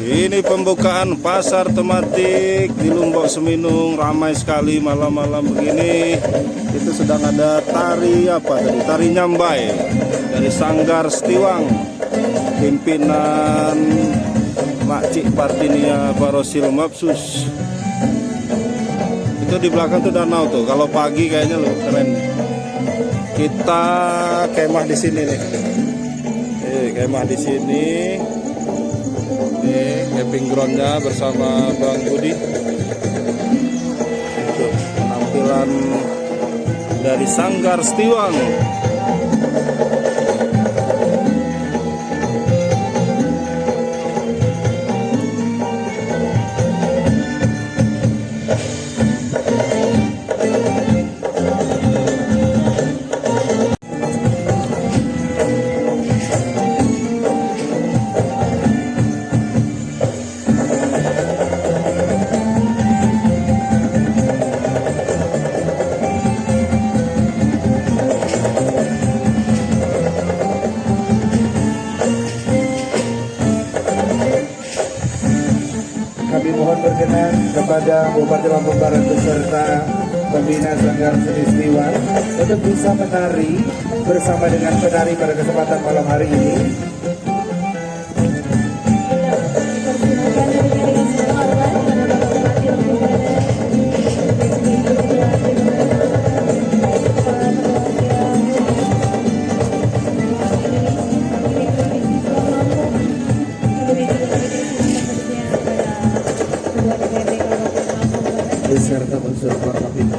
Ini pembukaan pasar tematik di Lombok Seminung, ramai sekali malam-malam begini. Itu sedang ada tari tari nyambai dari Sanggar Setiwang, pimpinan Makcik Partinia Barosil Mapsus. Itu di belakang tuh danau tuh. Kalau pagi kayaknya loh keren. Kita kemah di sini nih. Kemah di sini. Ini camping groundnya bersama Bang Budi. Itu penampilan dari Sanggar Setiwang. Kami mohon berkenan kepada Bupati Lampung Barat beserta pembina Sanggar Seni Setiwang untuk bisa menari bersama dengan penari pada kesempatan malam hari ini. Beserta unsur Forkopimda.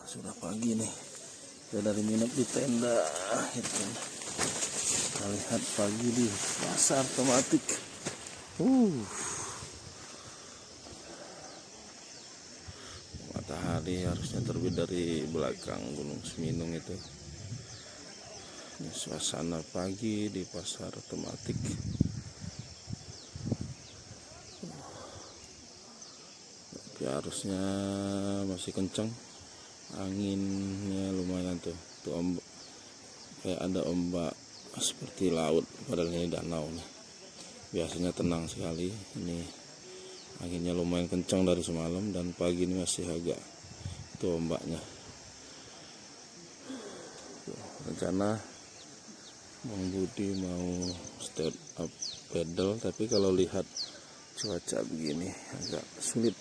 Sudah pagi nih, kita dari minum di tenda. Itu kita lihat pagi di pasar tematik. Matahari harusnya terbit dari belakang Gunung Seminung itu. Ini suasana pagi di pasar tematik. Tapi harusnya masih kencang, anginnya lumayan tuh ombak, kayak ada ombak seperti laut, padahal ini danau nih. Biasanya tenang sekali, ini anginnya lumayan kencang dari semalam dan pagi ini masih agak tuh ombaknya. Rencana Bang Budi mau step up pedal, tapi kalau lihat cuaca begini agak sulit.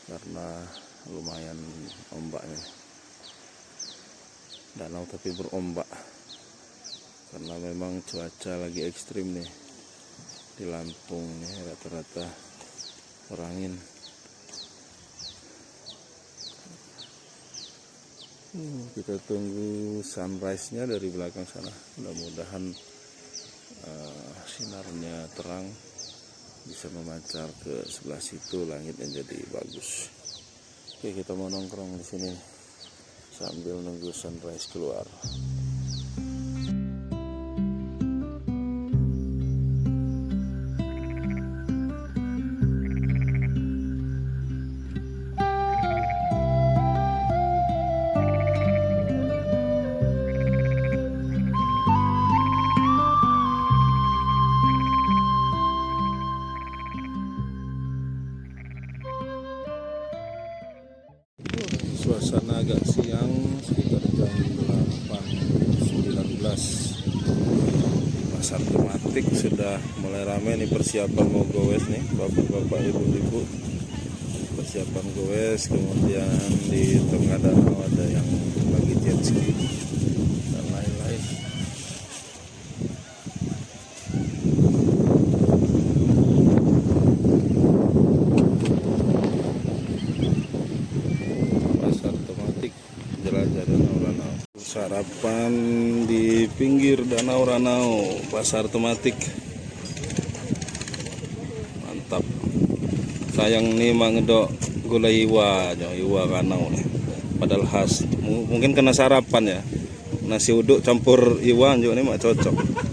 karena lumayan ombaknya. Danau tapi berombak karena memang cuaca lagi ekstrim nih di Lampung nih, rata-rata berangin. Kita tunggu sunrise-nya dari belakang sana. Mudah-mudahan sinarnya terang bisa memancar ke sebelah situ, langitnya jadi bagus. Oke, kita mau nongkrong di sini sambil nunggu sunrise keluar. Suasana agak siang, sekitar jam 8.19. Pasar tematik sudah mulai ramai nih, persiapan mau gowes nih, bapak-bapak, ibu-ibu persiapan gowes. Kemudian di tengah danau ada yang lagi jet ski dan lain-lain. Sarapan di pinggir Danau Ranau, pasar tematik. Mantap. Sayang nih mangedok gula iwa ranau nih. Padahal khas. Mungkin kena sarapan ya. Nasi uduk campur iwa juga nih mak cocok.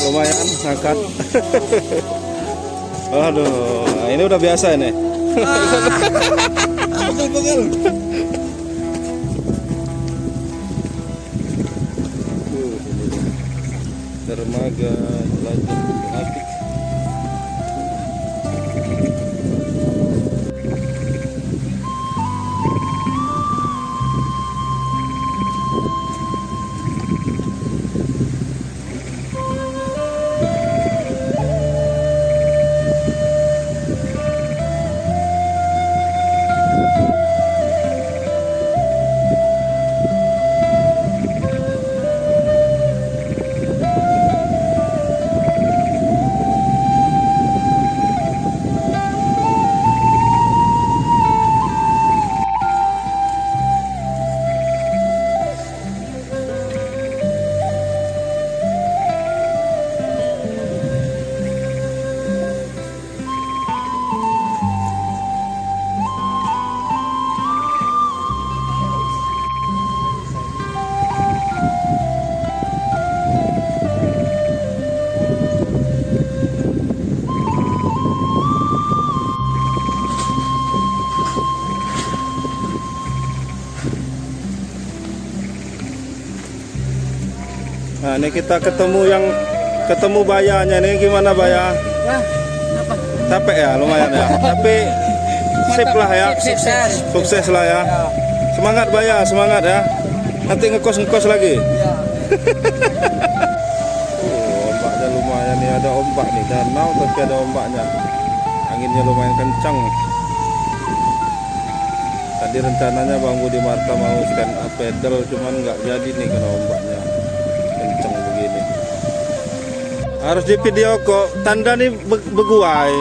Lumayan ngangkat. Waduh, ini udah biasa ini. Dermaga Jelajah Tematik. Nah, ini kita ketemu bayanya nih, gimana Baya? Wah, apa? Capek ya, lumayan ya. Tapi sip lah ya. Sukses. Sukses lah ya. Semangat Baya, semangat ya. Nanti ngekos lagi. Ya. Ombaknya lumayan nih, ada ombak nih, danau tapi ada ombaknya. Anginnya lumayan kencang. Tadi rencananya Bang Budi Marta mau stand up pedal, cuman nggak jadi nih karena ombaknya kencang begini. Harus di video kok, tanda nih beguai.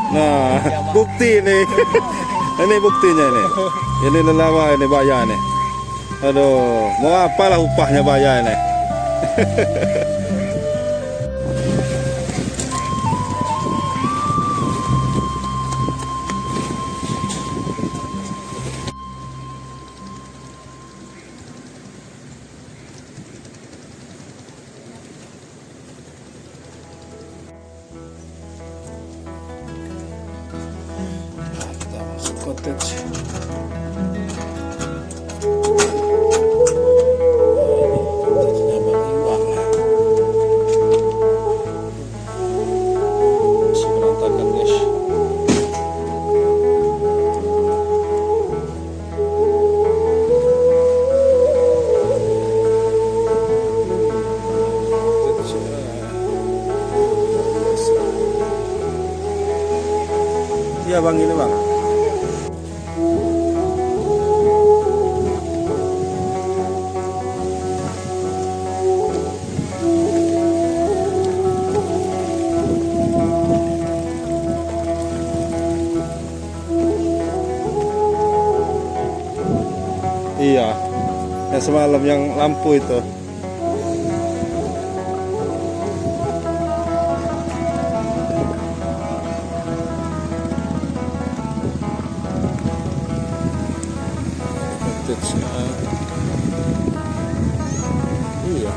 Nah, bukti nih. Ini buktinya nih. Ini lelawa ini Baya nih. Aduh, mau apalah upahnya Baya ini. Kita masuk cottage. Iya Bang, ini Bang. Iya, yang semalam yang lampu itu. Iya.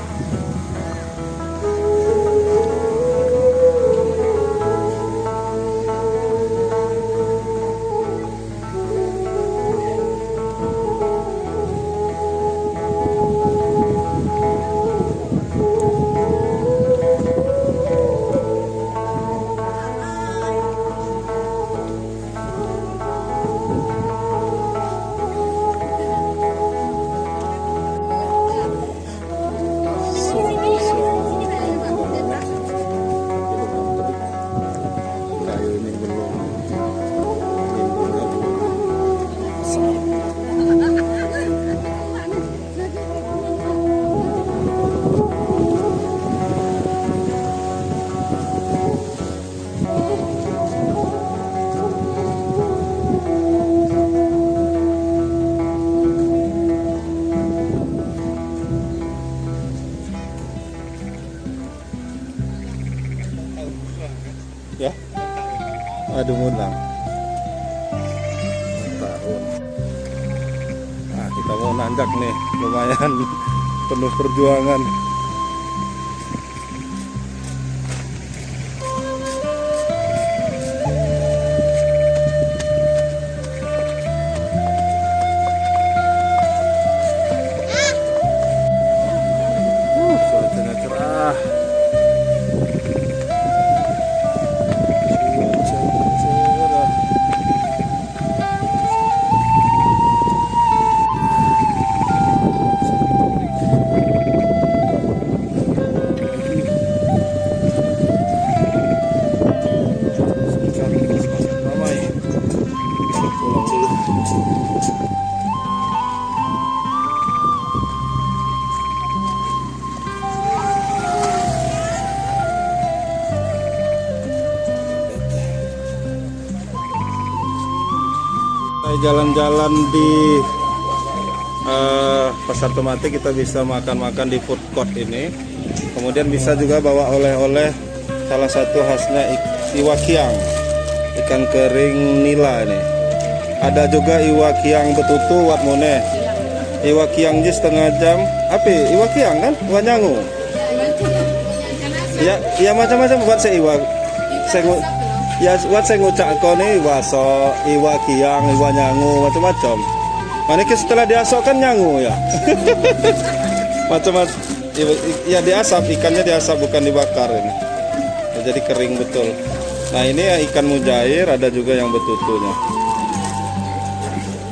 Ya, aduh munang tahun. Nah, kita mau nanjak nih, lumayan penuh perjuangan. Cuacanya cerah. Jalan-jalan di Pasar Tomate, kita bisa makan-makan di food court ini. Kemudian bisa juga bawa oleh-oleh, salah satu khasnya iwa kiang, ikan kering nila ini. Ada juga iwa kiang betutu wat mone. Iwa kiang ji setengah jam. Apa? Iwa kiang kan? Iwa nyangu. Ya macam-macam buat saya iwa. Ya, buat saya ngucap kau nih waso, iwa kiang, iwa nyangu, macam-macam. Mana setelah diasok kan nyangu ya. Macam-macam Ya diasap, ikannya diasap bukan dibakar ini. Ya, jadi kering betul. Nah ini ya ikan mujair, ada juga yang betutunya.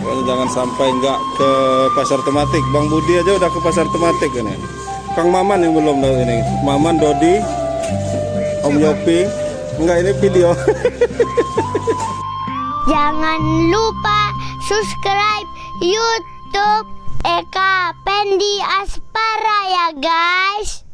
Pokoknya jangan sampai nggak ke pasar tematik. Bang Budi aja udah ke pasar tematik ini. Kang Maman yang belum tahu ini. Maman, Dodi, Om Yopi. Enggak, ini video. Jangan lupa subscribe YouTube Eka Pendi Aspara ya guys.